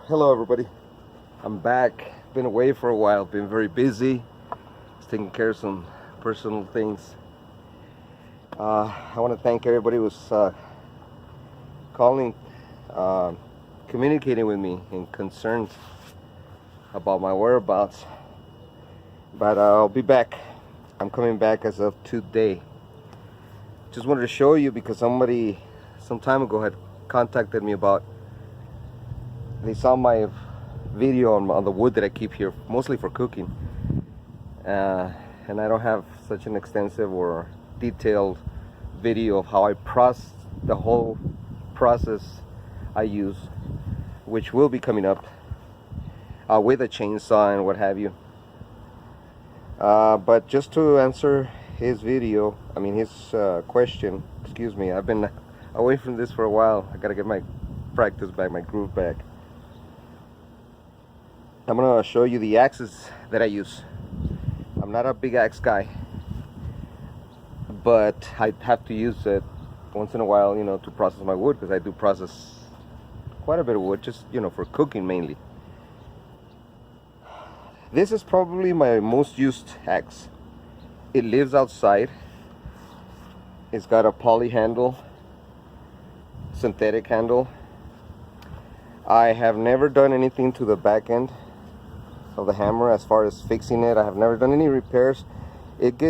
Hello everybody, I'm back. Been away for a while, been very busy. Just taking care of some personal things. I want to thank everybody who was calling, uh, communicating with me and concerned about my whereabouts. But I'll be back. I'm coming back as of today. Just wanted to show you because somebody some time ago had contacted me about, they saw my video on the wood that I keep here, mostly for cooking. And I don't have such an extensive or detailed video of how I process the whole process I use, which will be coming up with a chainsaw and what have you. But just to answer his video, his question, excuse me, I've been away from this for a while. I gotta get my practice back, my groove back. I'm gonna show you the axes that I use. I'm not a big axe guy, but I have to use it once in a while, to process my wood, because I do process quite a bit of wood, just, for cooking mainly. This is probably my most used axe. It lives outside. It's got a poly handle, synthetic handle. I have never done anything to the back end of the hammer as far as fixing it. I have never done any repairs.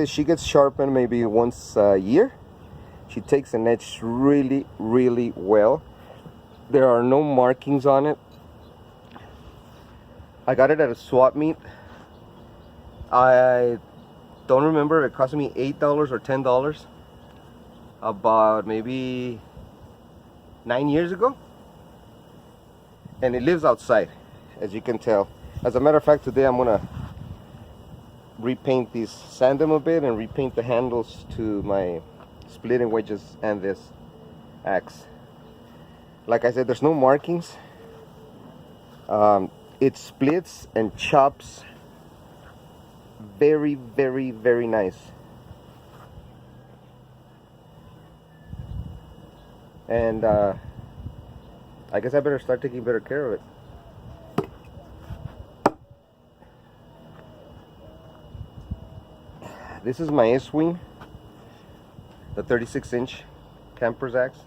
She gets sharpened maybe once a year. She takes an edge really, really well. There are no markings on it. I got it at a swap meet. I don't remember, it cost me $8 or $10 about maybe 9 years ago. And it lives outside, as you can tell. As a matter of fact, today I'm gonna repaint these, sand them a bit, and repaint the handles to my splitting wedges and this axe. Like I said, there's no markings. It splits and chops very, very, very nice. And I guess I better start taking better care of it. This is my S-Wing, the 36-inch camper's axe.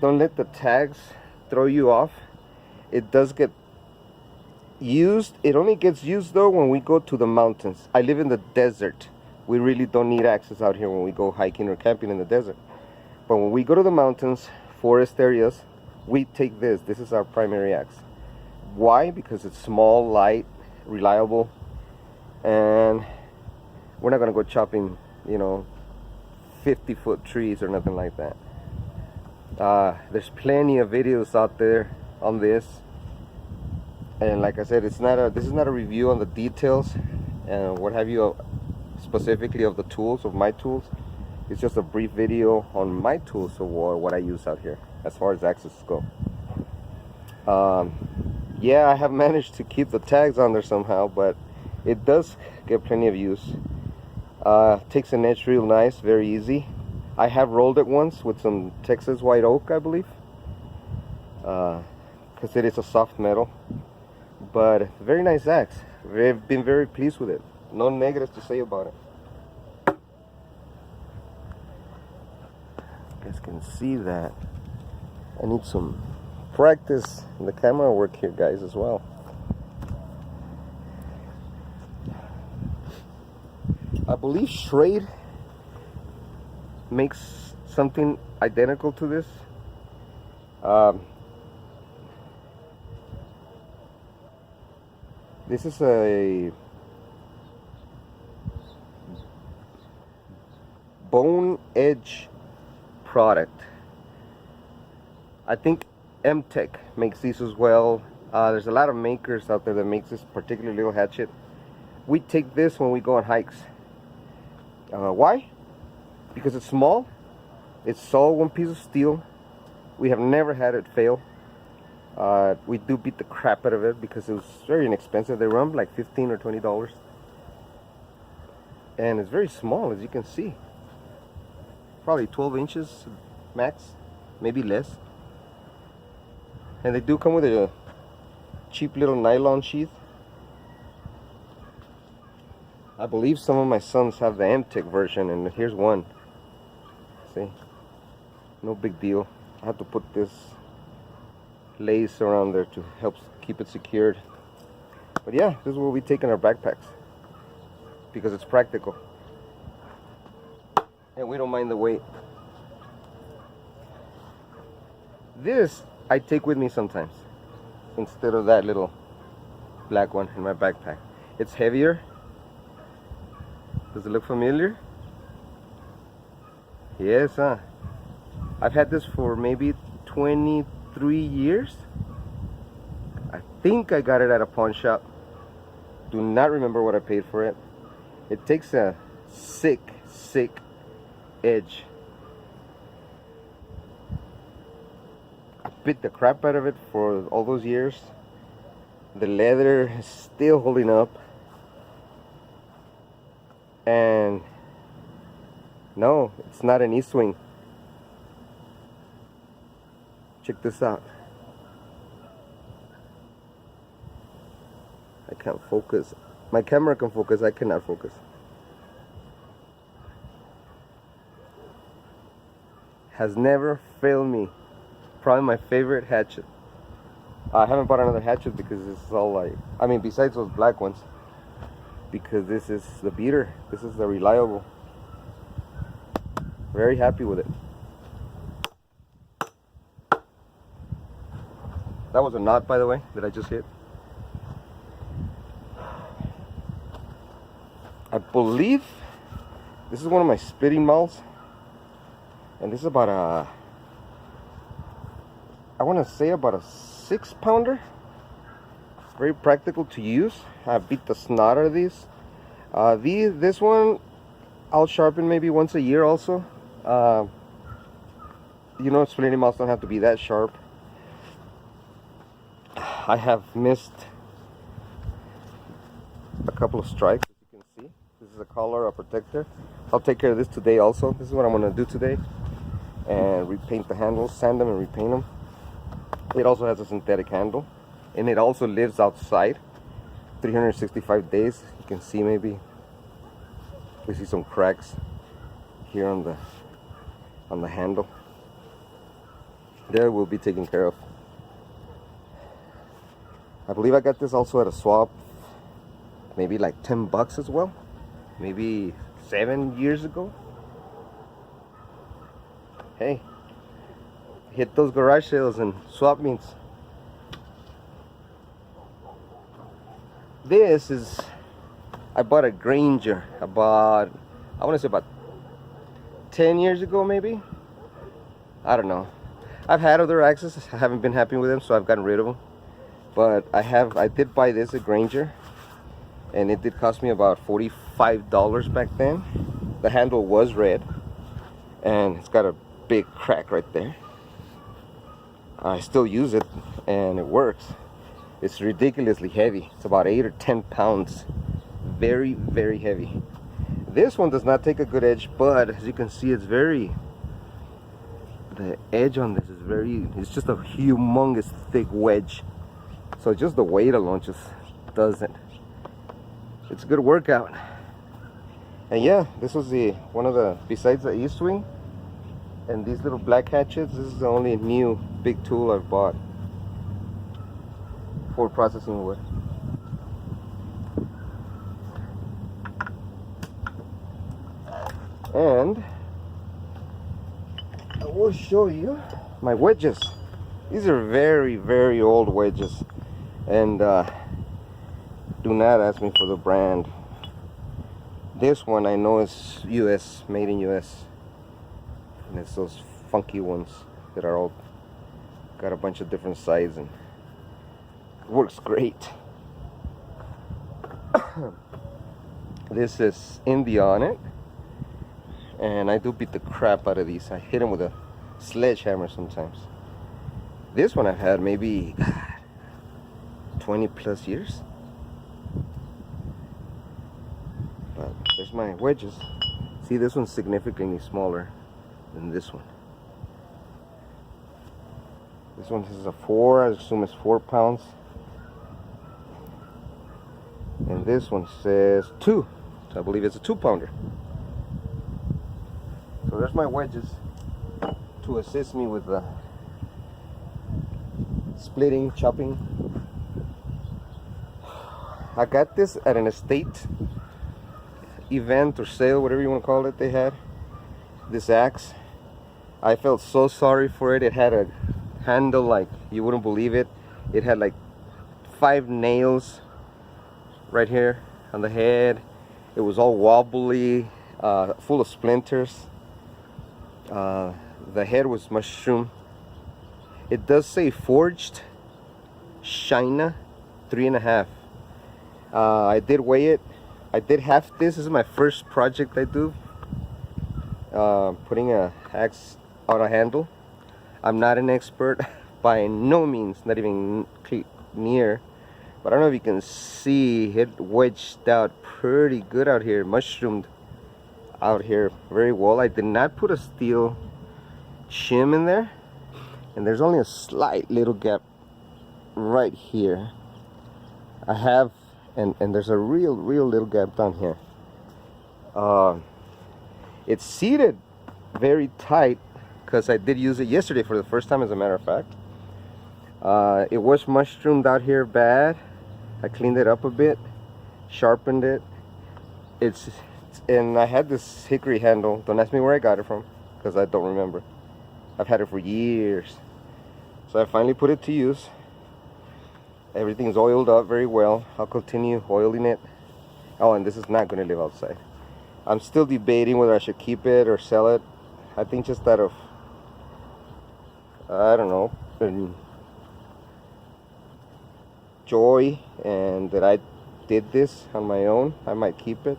Don't let the tags throw you off. It does get used. It only gets used though when we go to the mountains. I live in the desert. We really don't need axes out here when we go hiking or camping in the desert. But when we go to the mountains, forest areas, we take this. This is our primary axe. Why? Because it's small, light, reliable, and we're not gonna go chopping, 50-foot trees or nothing like that. There's plenty of videos out there on this, and like I said, this is not a review on the details and what have you, specifically of the tools, of my tools. It's just a brief video on my tools, of what I use out here as far as axes go. Yeah, I have managed to keep the tags on there somehow, but it does get plenty of use. Takes an edge real nice, very easy. I have rolled it once with some Texas white oak, I believe, because it is a soft metal. But very nice axe. I've been very pleased with it. No negatives to say about it. You guys can see that. I need some practice in the camera work here, guys, as well. I believe Schrade makes something identical to this. This is a bone edge product. I think M-Tech makes these as well. There's a lot of makers out there that makes this particular little hatchet. We take this when we go on hikes. Why? Because it's small. It's all one piece of steel. We have never had it fail. We do beat the crap out of it because it was very inexpensive. They run like $15 or $20. And it's very small, as you can see. Probably 12 inches max, maybe less. And they do come with a cheap little nylon sheath. I believe some of my sons have the MTech version, and here's one. See, no big deal. I have to put this lace around there to help keep it secured. But yeah, this is what we take in our backpacks because it's practical and we don't mind the weight. This I take with me sometimes instead of that little black one in my backpack. It's heavier. Does it look familiar? Yes, huh? I've had this for maybe 23 years. I think I got it at a pawn shop. Do not remember what I paid for it. It takes a sick edge. I bit the crap out of it for all those years. The leather is still holding up. And no, it's not an E-swing. Check this out. I can't focus. My camera can focus, I cannot focus. Has never failed me. Probably my favorite hatchet. I haven't bought another hatchet because this is all like, I mean, besides those black ones, because this is the beater. This is the reliable. Very happy with it. That was a knot, by the way, that I just hit. I believe this is one of my spitting mouths, and this is about a, I want to say about a 6-pounder. Very practical to use. I beat the snot out of these. This one I'll sharpen maybe once a year also. You know, splitting mouths don't have to be that sharp. I have missed a couple of strikes, as you can see. This is a collar, a protector. I'll take care of this today also. This is what I'm going to do today. And repaint the handles, sand them and repaint them. It also has a synthetic handle. And it also lives outside 365 days. You can see maybe we see some cracks here on the handle. There will be taken care of. I believe I got this also at a swap, maybe like 10 bucks as well, maybe 7 years ago. Hey, hit those garage sales and swap meets. This is, I bought a Granger about, I want to say about 10 years ago maybe. I don't know. I've had other axes. I haven't been happy with them, so I've gotten rid of them. But I did buy this at Granger, and it did cost me about $45 back then. The handle was red, and it's got a big crack right there. I still use it, and it works. It's ridiculously heavy. It's about 8 or 10 pounds. Very, very heavy. This one does not take a good edge, but as you can see, it's very, the edge on this is very, it's just a humongous thick wedge. So just the weight alone just does it. It's a good workout. And yeah, this was one of the, besides the E-swing and these little black hatchets, this is the only new big tool I've bought for processing wood. And I will show you my wedges. These are very, very old wedges, and do not ask me for the brand. This one I know is US, made in US, and it's those funky ones that are all got a bunch of different sizes and works great. This is India on it, and I do beat the crap out of these. I hit them with a sledgehammer sometimes. This one I've had maybe 20 plus years. But there's my wedges. See, this one's significantly smaller than this one. This one is a 4, I assume it's 4 pounds. and this one says 2, so I believe it's a 2-pounder. So there's my wedges to assist me with the splitting, chopping. I got this at an estate event or sale, whatever you want to call it. They had this axe. I felt so sorry for it. It had a handle like you wouldn't believe it. It had like 5 nails right here on the head. It was all wobbly, full of splinters. The head was mushroom. It does say forged China 3.5. I did weigh it. I did half this. This is my first project I do. Putting a axe on a handle. I'm not an expert by no means, not even near. But I don't know if you can see it wedged out pretty good out here, mushroomed out here very well. I did not put a steel shim in there, and there's only a slight little gap right here. I have, and there's a real little gap down here. It's seated very tight because I did use it yesterday for the first time, as a matter of fact. It was mushroomed out here bad. I cleaned it up a bit, sharpened it. And I had this hickory handle. Don't ask me where I got it from, because I don't remember. I've had it for years. So I finally put it to use. Everything's oiled up very well. I'll continue oiling it. Oh, and this is not going to live outside. I'm still debating whether I should keep it or sell it. I think just out of, I don't know, joy and that I did this on my own, I might keep it.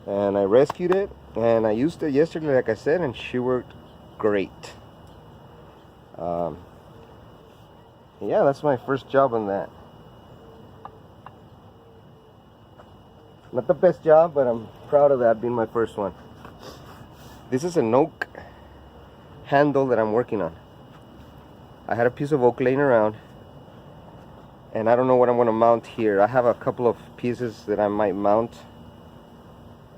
And I rescued it, and I used it yesterday, like I said, and she worked great. Yeah, that's my first job on that. Not the best job, but I'm proud of that being my first one. This is an oak handle that I'm working on. I had a piece of oak laying around, and I don't know what I'm going to mount here. I have a couple of pieces that I might mount,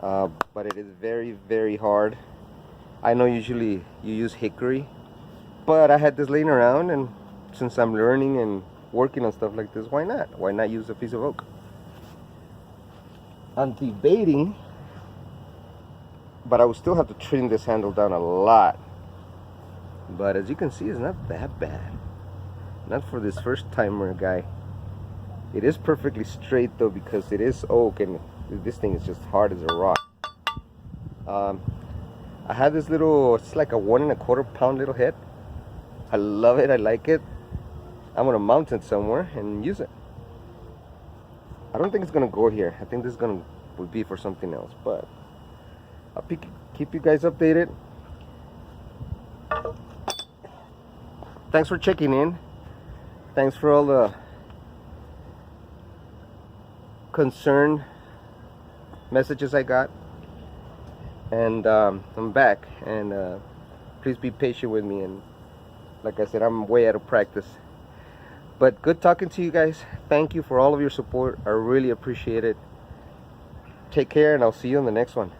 but it is very hard. I know usually you use hickory, but I had this laying around, and since I'm learning and working on stuff like this, why not? Why not use a piece of oak? I'm debating, but I would still have to trim this handle down a lot. But as you can see, it's not that bad. Not for this first timer guy. It is perfectly straight though, because it is oak, and this thing is just hard as a rock. I had this little, it's like a 1 1/4 pound little head. I love it, I like it. I'm gonna mount it somewhere and use it. I don't think it's gonna go here. I think this is would be for something else, but I'll keep you guys updated. Thanks for checking in. Thanks for all the concern messages I got. And I'm back, and please be patient with me. And like I said, I'm way out of practice. But good talking to you guys. Thank you for all of your support. I really appreciate it. Take care, and I'll see you in the next one.